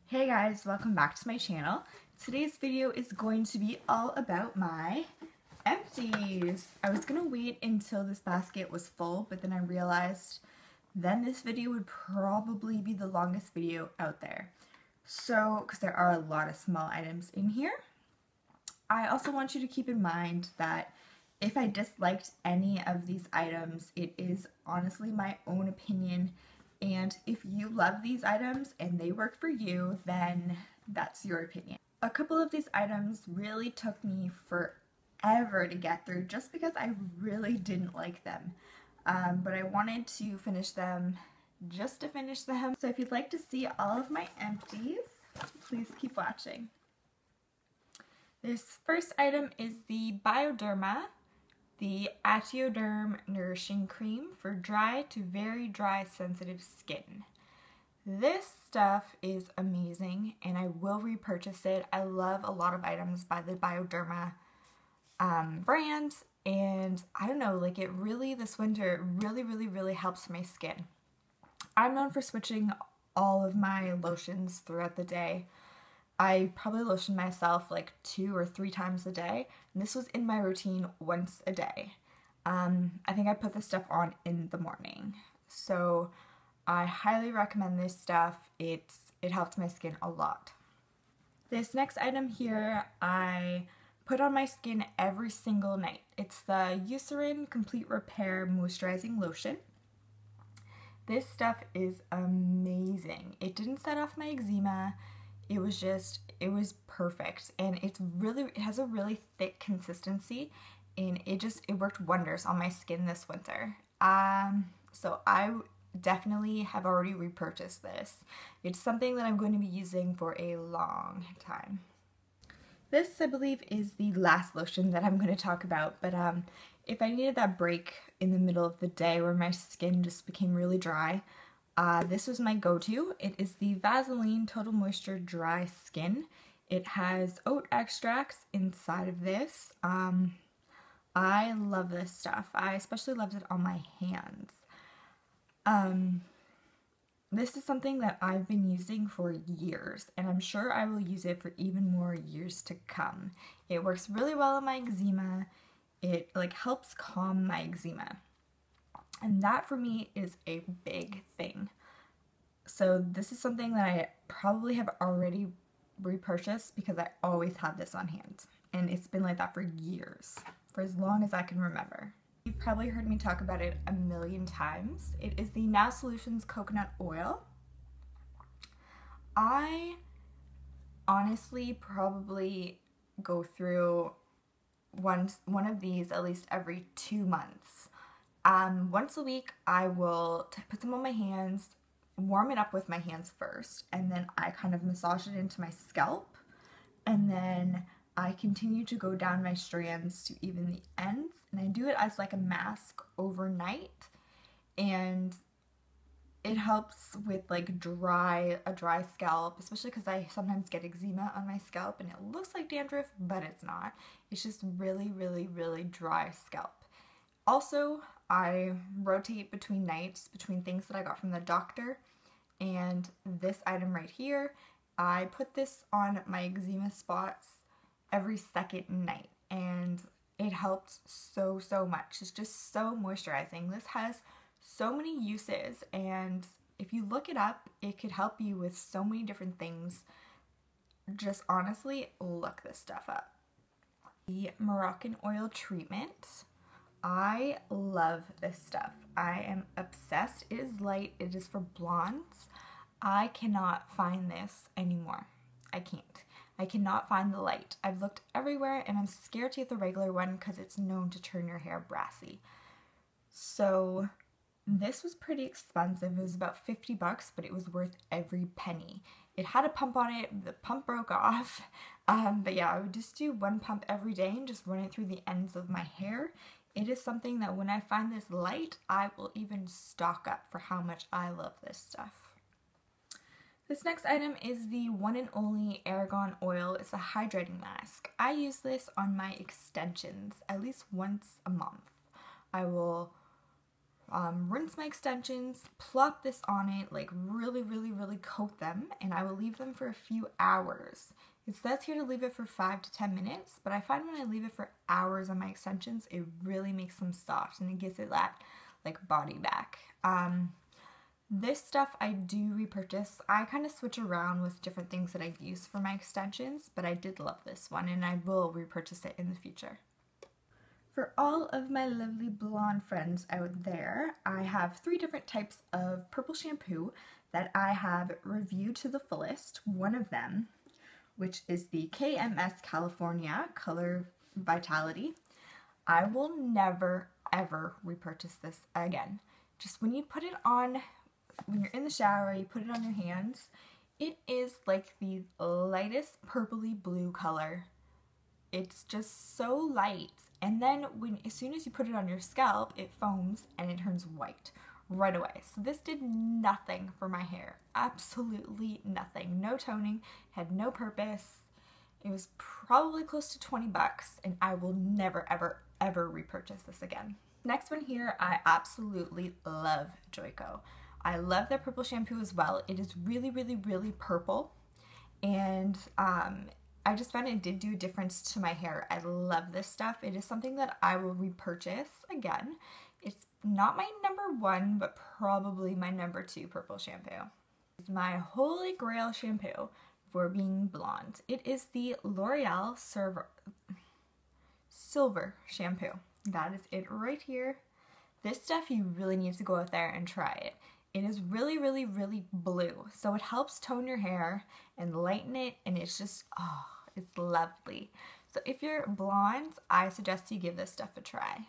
Hey guys, welcome back to my channel. Today's video is going to be all about my empties. I was gonna wait until this basket was full, but then I realized then this video would probably be the longest video out there. So, because there are a lot of small items in here. I also want you to keep in mind that if I disliked any of these items, it is honestly my own opinion. And if you love these items and they work for you, then that's your opinion. A couple of these items really took me forever to get through just because I really didn't like them. But I wanted to finish them just to finish them. So if you'd like to see all of my empties, please keep watching. This first item is the Bioderma, the Atoderm Nourishing Cream for dry to very dry sensitive skin. This stuff is amazing and I will repurchase it. I love a lot of items by the Bioderma brand, and I don't know, like it really, this winter, really helps my skin. I'm known for switching all of my lotions throughout the day. I probably lotion myself like 2 or 3 times a day, and this was in my routine once a day. I think I put this stuff on in the morning, so I highly recommend this stuff. It helps my skin a lot. This next item here I put on my skin every single night. It's the Eucerin Complete Repair Moisturizing Lotion. This stuff is amazing. It didn't set off my eczema. It was perfect, and it has a really thick consistency, and it worked wonders on my skin this winter. So I definitely have already repurchased this. It's something that I'm going to be using for a long time. This, I believe, is the last lotion that I'm going to talk about, but if I needed that break in the middle of the day where my skin just became really dry, this was my go-to. It is the Vaseline Total Moisture Dry Skin. It has oat extracts inside of this. I love this stuff. I especially loved it on my hands. This is something that I've been using for years, and I'm sure I will use it for even more years to come. It works really well on my eczema. It helps calm my eczema. And that for me is a big thing. So this is something that I probably have already repurchased because I always have this on hand. And it's been like that for years, for as long as I can remember. You've probably heard me talk about it a million times. It is the Now Solutions Coconut Oil. I honestly probably go through one of these at least every 2 months. Once a week, I will put some on my hands, warm it up with my hands first, and then I kind of massage it into my scalp, and then I continue to go down my strands to even the ends, and I do it as like a mask overnight, and it helps with like a dry scalp, especially because I sometimes get eczema on my scalp, and it looks like dandruff, but it's not. It's just really dry scalp. Also, I rotate between nights, between things that I got from the doctor and this item right here. I put this on my eczema spots every second night, and it helps so much. It's just so moisturizing. This has so many uses, and if you look it up, it could help you with so many different things. Just honestly, look this stuff up. The Moroccan Oil Treatment. I love this stuff. I am obsessed. It is light. It is for blondes. I cannot find this anymore. I can't. I cannot find the light. I've looked everywhere, and I'm scared to get the regular one because it's known to turn your hair brassy. So this was pretty expensive. It was about 50 bucks, but it was worth every penny. It had a pump on it. The pump broke off. But yeah, I would just do one pump every day and just run it through the ends of my hair. It is something that when I find this light, I will even stock up for how much I love this stuff. This next item is the one and only Argan Oil. It's a hydrating mask. I use this on my extensions at least once a month. I will rinse my extensions, plop this on it, like really, really, really coat them, and I will leave them for a few hours. It says here to leave it for 5 to 10 minutes, but I find when I leave it for hours on my extensions, it really makes them soft and it gives it that like body back. This stuff I do repurchase. I kind of switch around with different things that I use for my extensions, but I did love this one and I will repurchase it in the future. For all of my lovely blonde friends out there, I have 3 different types of purple shampoo that I have reviewed to the fullest. One of them, which is the KMS California Color Vitality. I will never ever repurchase this again. Just when you put it on, when you're in the shower, you put it on your hands, it is like the lightest purpley blue color. It's just so light, and then as soon as you put it on your scalp, it foams and it turns white right away. So this did nothing for my hair. Absolutely nothing. No toning, had no purpose. It was probably close to 20 bucks and I will never ever ever repurchase this again. Next one here, I absolutely love Joico. I love their purple shampoo as well. It is really, really, really purple, and I just found it did do a difference to my hair. I love this stuff. It is something that I will repurchase again. It's not my number 1, but probably my number 2 purple shampoo. It's my holy grail shampoo for being blonde. It is the L'Oreal Silver shampoo. That is it right here. This stuff, you really need to go out there and try it. It is really, really, really blue. So it helps tone your hair and lighten it, and it's just, oh, it's lovely. So if you're blonde, I suggest you give this stuff a try.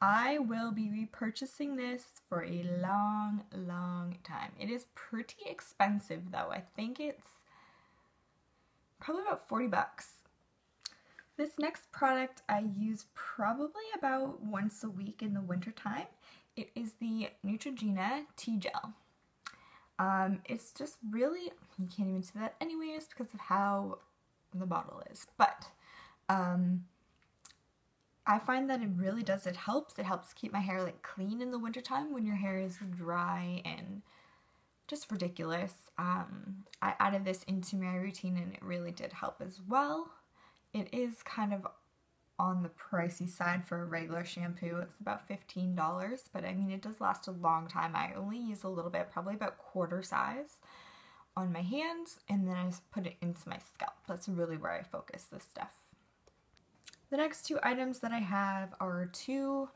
I will be repurchasing this for a long, long time. It is pretty expensive though. I think it's probably about 40 bucks. This next product I use probably about once a week in the winter time. It is the Neutrogena Tea Gel. It's just really, you can't even see that anyways because of how the bottle is, but I find that it really does, it helps keep my hair like clean in the wintertime when your hair is dry and just ridiculous. I added this into my routine and it really did help as well. It is kind of on the pricey side for a regular shampoo. It's about $15, but I mean it does last a long time. I only use a little bit, probably about quarter size on my hands, and then I just put it into my scalp. That's really where I focus this stuff. The next 2 items that I have are 2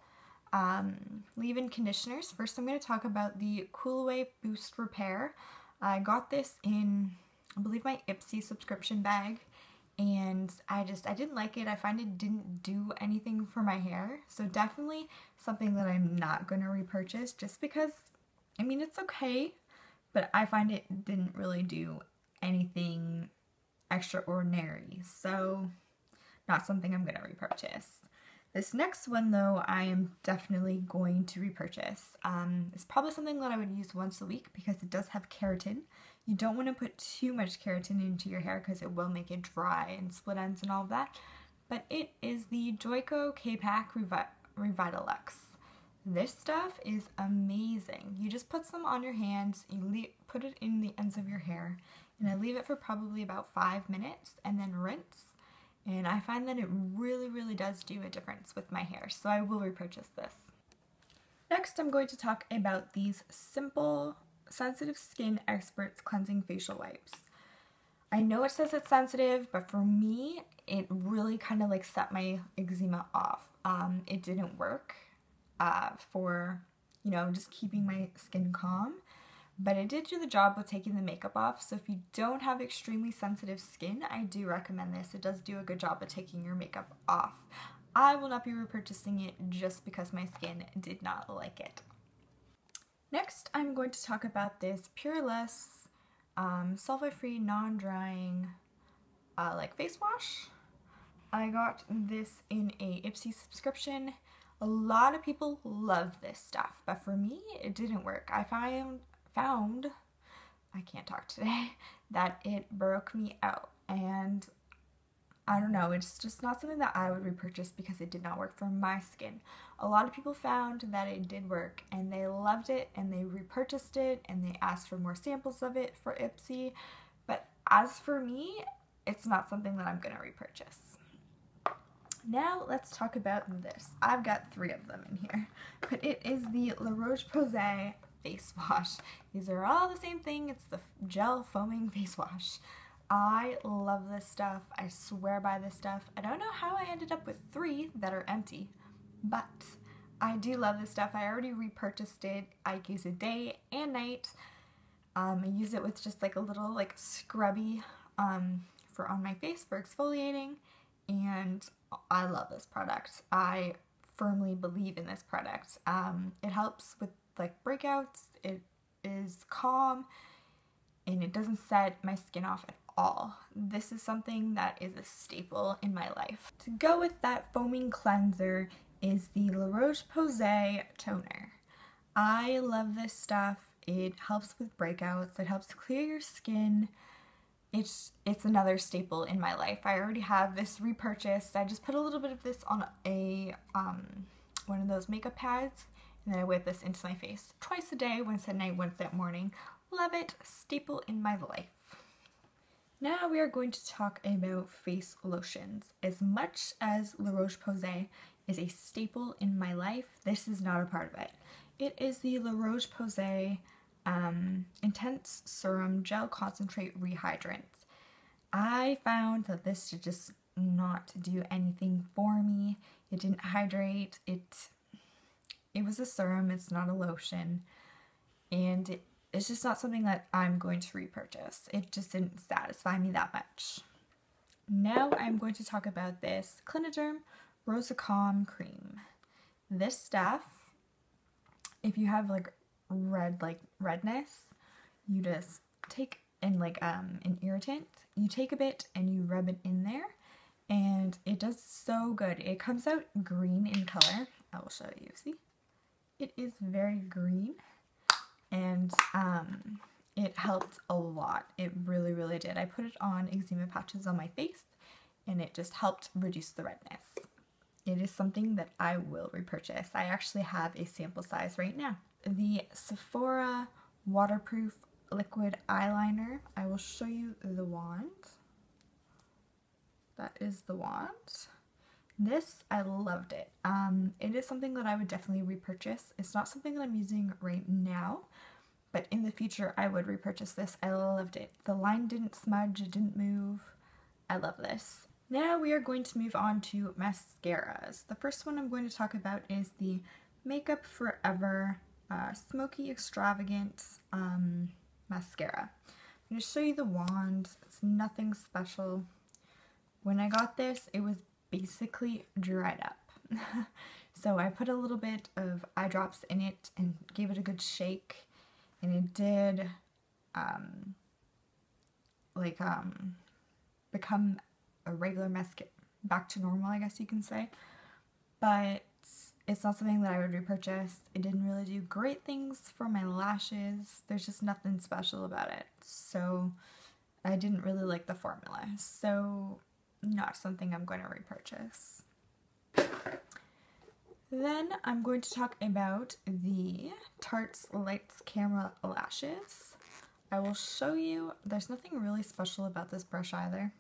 leave-in conditioners. First, I'm going to talk about the Cool Away Boost Repair. I got this in, I believe, my empties subscription bag, and I didn't like it. I find it didn't do anything for my hair, so definitely something that I'm not going to repurchase just because, I mean, it's okay, but I find it didn't really do anything extraordinary, so not something I'm going to repurchase. This next one though, I am definitely going to repurchase. It's probably something that I would use once a week because it does have keratin. You don't want to put too much keratin into your hair because it will make it dry and split ends and all of that. But it is the Joico K-Pack Revitalux. This stuff is amazing. You just put some on your hands, you put it in the ends of your hair, and I leave it for probably about 5 minutes and then rinse. And I find that it really, really does do a difference with my hair, so I will repurchase this. Next, I'm going to talk about these simple, sensitive skin experts cleansing facial wipes. I know it says it's sensitive, but for me, it really kind of like set my eczema off. It didn't work for, you know, just keeping my skin calm. But it did do the job with taking the makeup off, so if you don't have extremely sensitive skin, I do recommend this. It does do a good job of taking your makeup off. I will not be repurchasing it just because my skin did not like it. Next, I'm going to talk about this Pureless sulfate-free, non-drying like face wash. I got this in a Ipsy subscription. A lot of people love this stuff, but for me, it didn't work. I found, I can't talk today, that it broke me out, and I don't know, it's just not something that I would repurchase because it did not work for my skin. A lot of people found that it did work and they loved it and they repurchased it and they asked for more samples of it for Ipsy. But as for me, it's not something that I'm going to repurchase. Now let's talk about this. I've got 3 of them in here, but it is the La Roche-Posay face wash. These are all the same thing. It's the gel foaming face wash. I love this stuff. I swear by this stuff. I don't know how I ended up with 3 that are empty, but I do love this stuff. I already repurchased it. I use it day and night. I use it with just like a little like scrubby for on my face for exfoliating, and I love this product. I firmly believe in this product. It helps with like breakouts. It is calm and it doesn't set my skin off at all. This is something that is a staple in my life. To go with that foaming cleanser is the La Roche-Posay toner. I love this stuff. It helps with breakouts. It helps clear your skin. It's another staple in my life. I already have this repurchased. I just put a little bit of this on a one of those makeup pads, and then I whip this into my face twice a day, once at night, once at morning. Love it. Staple in my life. Now we are going to talk about face lotions. As much as La Roche-Posay is a staple in my life, this is not a part of it. It is the La Roche-Posay Intense Serum Gel Concentrate Rehydrant. I found that this did just not do anything for me. It didn't hydrate. It was a serum. It's not a lotion. And it's just not something that I'm going to repurchase. It just didn't satisfy me that much. Now I'm going to talk about this Cliniderm Rosacom Cream. This stuff, if you have like redness, you just take and like an irritant, you take a bit and you rub it in there, and it does so good. It comes out green in color. I will show you. See, it is very green, and it helped a lot. It really did. I put it on eczema patches on my face and it just helped reduce the redness. It is something that I will repurchase. I actually have a sample size right now. The Sephora Waterproof Liquid Eyeliner. I will show you the wand. That is the wand. This, I loved it. It is something that I would definitely repurchase. It's not something that I'm using right now, but in the future I would repurchase this. I loved it. The line didn't smudge, it didn't move. I love this. Now we are going to move on to mascaras. The first one I'm going to talk about is the Makeup Forever Smoky Extravagant mascara. I'm going to show you the wand. It's nothing special. When I got this, it was basically dried up. So I put a little bit of eye drops in it and gave it a good shake, and it did become a regular mascara, back to normal, I guess you can say. But it's not something that I would repurchase. It didn't really do great things for my lashes. There's just nothing special about it. So I didn't really like the formula. So not something I'm going to repurchase. Then I'm going to talk about the Tarte's Lights Camera Lashes. I will show you, there's nothing really special about this brush either.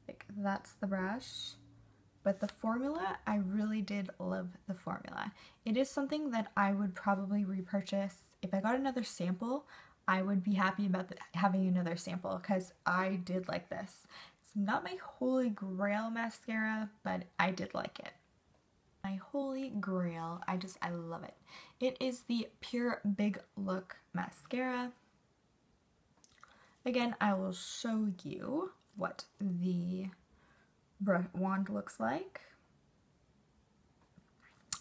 Like, that's the brush. But the formula, I really did love the formula. It is something that I would probably repurchase. If I got another sample, I would be happy about having another sample because I did like this. It's not my holy grail mascara, but I did like it. My holy grail, I love it. It is the Pure Big Look mascara. Again, I will show you what the wand looks like.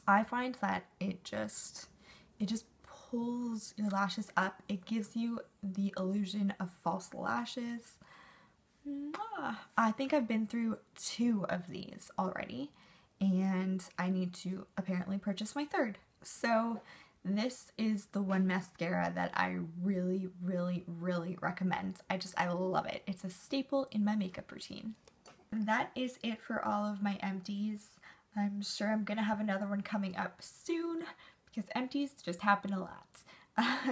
I find that it just pulls your lashes up. It gives you the illusion of false lashes. I think I've been through 2 of these already, and I need to apparently purchase my 3rd. So this is the one mascara that I really recommend. I love it. It's a staple in my makeup routine. that is it for all of my empties. I'm sure I'm gonna have another one coming up soon because empties just happen a lot.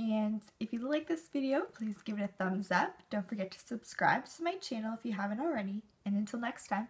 And if you like this video, please give it a thumbs up. Don't forget to subscribe to my channel if you haven't already. And until next time.